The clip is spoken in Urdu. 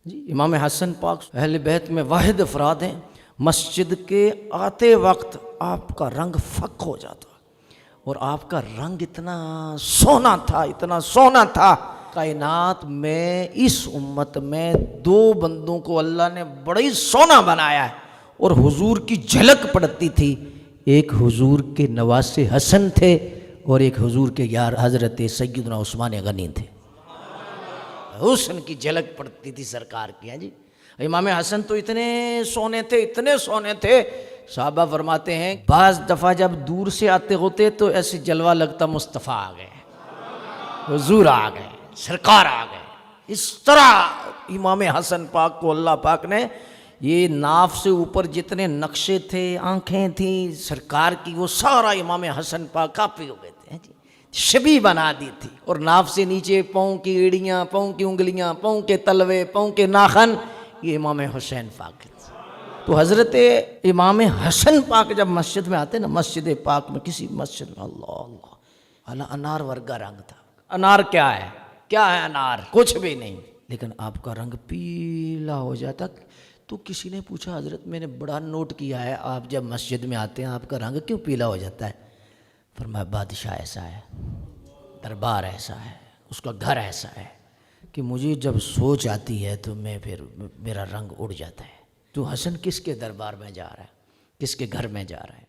جی امام حسن پاک اہل بیت میں واحد افراد ہیں، مسجد کے آتے وقت آپ کا رنگ فک ہو جاتا، اور آپ کا رنگ اتنا سونا تھا، کائنات میں اس امت میں دو بندوں کو اللہ نے بڑا ہی سونا بنایا ہے اور حضور کی جھلک پڑتی تھی، ایک حضور کے نواسے حسن تھے اور ایک حضور کے یار حضرت سیدنا عثمان غنی تھے، حسن کی جھلک پڑتی تھی سرکار کی۔ ہیں جی امام حسن تو اتنے سونے تھے، صحابہ فرماتے ہیں بعض دفعہ جب دور سے آتے ہوتے تو ایسے جلوہ لگتا مصطفیٰ آ گئے، حضور آ گئے، سرکار آ گئے۔ اس طرح امام حسن پاک کو اللہ پاک نے یہ ناف سے اوپر جتنے نقشے تھے، آنکھیں تھیں سرکار کی، وہ سارا امام حسن پاک کافی ہو گئے تھے جی، شبیہ بنا دی تھی، اور ناف سے نیچے پاؤں کی ایڑیاں، پاؤں کی انگلیاں، پاؤں کے تلوے، پاؤں کے ناخن، یہ امام حسین پاک تھے۔ تو حضرت امام حسن پاک جب مسجد میں آتے نا، مسجد پاک میں کسی مسجد میں، اللہ انار ورگا رنگ تھا۔ انار کیا ہے انار؟ کچھ بھی نہیں، لیکن آپ کا رنگ پیلا ہو جاتا۔ تو کسی نے پوچھا حضرت میں نے بڑا نوٹ کیا ہے، آپ جب مسجد میں آتے ہیں آپ کا رنگ کیوں پیلا ہو جاتا ہے؟ فرمایا بادشاہ ایسا ہے، دربار ایسا ہے، اس کا گھر ایسا ہے کہ مجھے جب سوچ آتی ہے تو پھر میرا رنگ اڑ جاتا ہے۔ تو حسن کس کے دربار میں جا رہا ہے، کس کے گھر میں جا رہا ہے؟